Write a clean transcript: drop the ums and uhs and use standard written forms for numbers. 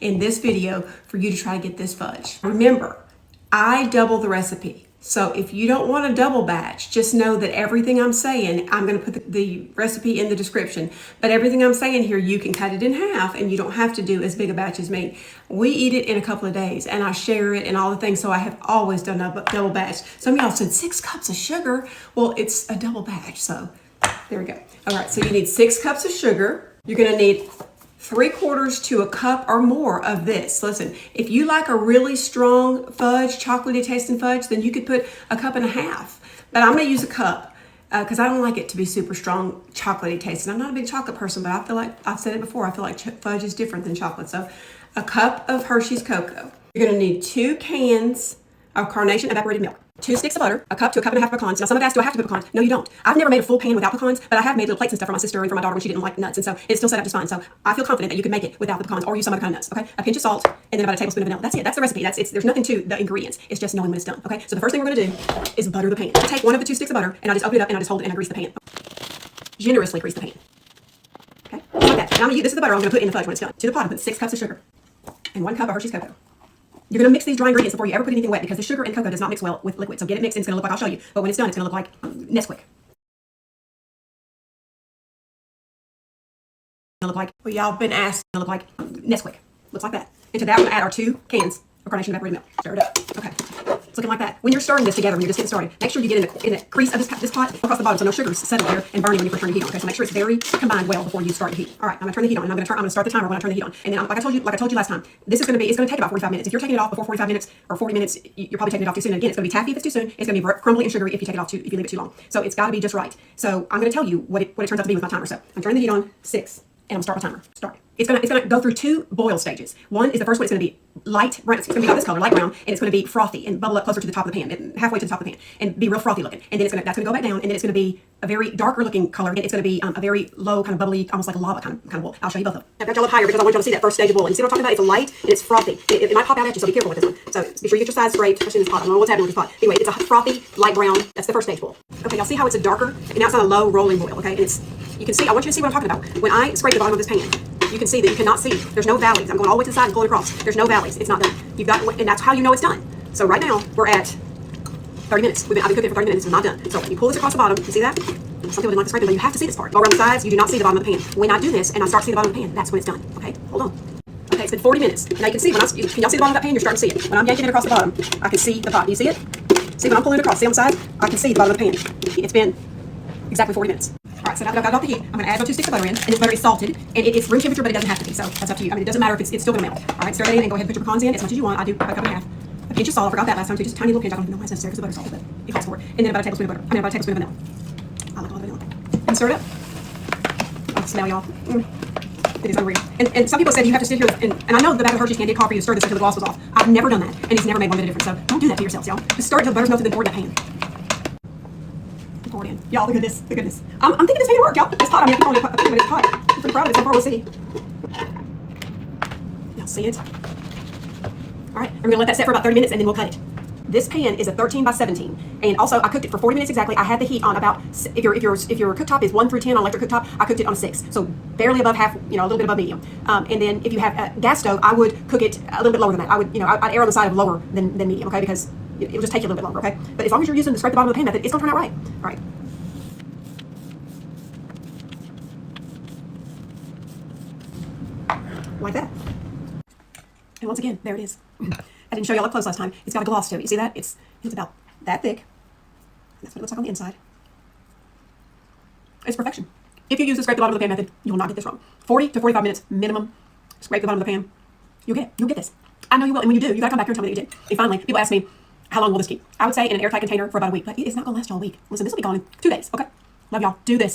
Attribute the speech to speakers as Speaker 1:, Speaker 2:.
Speaker 1: in this video for you to try to get this fudge. Remember, I double the recipe. So if you don't want a double batch, just know that everything I'm saying, I'm going to put the recipe in the description, but everything I'm saying here, you can cut it in half and you don't have to do as big a batch as me. We eat it in a couple of days and I share it and all the things. So I have always done a double batch. Some of y'all said 6 cups of sugar. Well, it's a double batch. So there we go. All right. So you need 6 cups of sugar. You're going to need 3/4 to a cup or more of this. Listen, if you like a really strong fudge, chocolatey tasting fudge, then you could put a cup and a half. But I'm going to use a cup because I don't like it to be super strong, chocolatey tasting. I'm not a big chocolate person, but I feel like, I've said it before, I feel like fudge is different than chocolate. So a cup of Hershey's cocoa. You're going to need 2 cans of Carnation evaporated milk, 2 sticks of butter, a cup to a cup and a half of pecans. Now some have asked, do I have to put pecans? No, you don't. I've never made a full pan without pecans, but I have made little plates and stuff for my sister and for my daughter when she didn't like nuts, and so it's still set up just fine. So I feel confident that you can make it without the pecans or use some other kind of nuts. Okay, a pinch of salt and then about a tablespoon of vanilla. That's it. That's the recipe. There's nothing to the ingredients. It's just knowing when it's done. Okay, so the first thing we're going to do is butter the pan. I take one of the 2 sticks of butter and I just open it up and I just hold it and I grease the pan. Generously grease the pan. Okay, like that. And this is the butter I'm going to put in the fudge when it's done. To the pot, I put 6 cups of sugar and 1 cup of Hershey's cocoa. You're going to mix these dry ingredients before you ever put anything wet because the sugar and cocoa does not mix well with liquid. So get it mixed and it's going to look like, I'll show you. But when it's done, it's going to look like Nesquik. It's going to look like, well, y'all been asked, it's going to look like Nesquik. Looks like that. And to that, we're going to add our 2 cans of Carnation evaporated milk. Stir it up. Okay. It's looking like that. When you're stirring this together, when you're just getting started, make sure you get in the crease of this pot across the bottom so no sugar's settle there and burning when you turn the heat on. Okay, so make sure it's very combined well before you start the heat. All right, I'm going to turn the heat on and I'm going to start the timer when I turn the heat on. And then like I told you last time, it's going to take about 45 minutes. If you're taking it off before 45 minutes or 40 minutes, you're probably taking it off too soon. And again, it's going to be taffy if it's too soon. It's going to be crumbly and sugary if you take it off if you leave it too long. So it's got to be just right. So I'm going to tell you what it turns out to be with my timer. So I'm turning the heat on 6. And I'm start my timer. Start. It's gonna go through 2 boil stages. One is the first one. It's gonna be light brown. It's gonna be like this color, light brown, and it's gonna be frothy and bubble up closer to the top of the pan, halfway to the top of the pan, and be real frothy looking. And then that's gonna go back down, and then it's gonna be a very darker looking color, and it's gonna be a very low, kind of bubbly, almost like a lava kind of boil. I'll show you both of them. I've got y'all up higher because I want y'all to see that first stage of boiling. See what I'm talking about? It's light and it's frothy. It might pop out at you, so be careful with this one. So be sure you get your sides straight, especially in this pot. I don't know what's happening with this pot. Anyway, it's a frothy, light brown. That's the first stage boil. Okay, y'all see how it's a darker, and now it's on a low rolling boil. Okay, and you can see. I want you to see what I'm talking about. When I scrape the bottom of this pan, you can see that you cannot see. There's no valleys. I'm going all the way to the side and pulling across. There's no valleys. It's not done. And that's how you know it's done. So right now we're at 30 minutes. I've been cooking it for 30 minutes. It's not done. So you pull this across the bottom. You see that? Some people didn't like the scraping, but you have to see this part. Go around the sides. You do not see the bottom of the pan. When I do this and I start to see the bottom of the pan, that's when it's done. Okay, hold on. Okay, it's been 40 minutes. Now you can see can y'all see the bottom of that pan? You're starting to see it. When I'm yanking it across the bottom, I can see the pot. Do you see it? See when I'm pulling it across? See on the side? I can see the bottom of the pan. It's been exactly 40 minutes. All right, so now that I've got it off the heat, I'm going to add my 2 sticks of butter in, and this butter is salted, and it's room temperature, but it doesn't have to be, so that's up to you. I mean, it doesn't matter if it's still going to melt. All right, stir that in and go ahead and put your pecans in as much as you want. I do a cup and a half. A pinch of salt, I forgot that last time too, just a tiny little pinch. I don't even know why it's necessary because the butter's salted, but it calls for it. And then about a tablespoon of butter. About a tablespoon of vanilla. I like a lot of vanilla. And stir it up. Oh, smell, y'all. It is unreal. And some people said you have to sit here, and I know the bag of Hershey's candy called for you to stir this until the gloss was off. I've never done that, and it's never made one bit of difference, so don't do that to yourselves, y'all. Just stir it until the butter's melted, then pour it in that pan. Pour it in. Y'all, look at this. Look at this. I'm thinking this may work, y'all. This pot, I mean, I keep calling it but it's pot. I'm pretty proud of it so far. We'll see. Y'all see it? All right, we're gonna let that set for about 30 minutes and then we'll cut it. This pan is a 13 by 17, and also I cooked it for 40 minutes exactly. I had the heat on about, if your cooktop is 1 through 10 on electric cooktop, I cooked it on a 6, so barely above half, a little bit above medium. And then if you have a gas stove, I would cook it a little bit lower than that. I'd err on the side of lower than medium, okay, because it will just take you a little bit longer, okay. But as long as you're using the scrape the bottom of the pan method, it's gonna turn out right. All right. Like that. And once again, there it is. I didn't show y'all up close last time. It's got a gloss to it. You see that? It's about that thick. That's what it looks like on the inside. It's perfection. If you use the scrape the bottom of the pan method, you will not get this wrong. 40 to 45 minutes minimum. Scrape the bottom of the pan. You'll get this. I know you will. And when you do, you gotta come back here and tell me that you did. And finally, people ask me, how long will this keep? I would say in an airtight container for about a week, but it's not gonna last y'all a week. Listen, this will be gone in 2 days. Okay? Love y'all. Do this.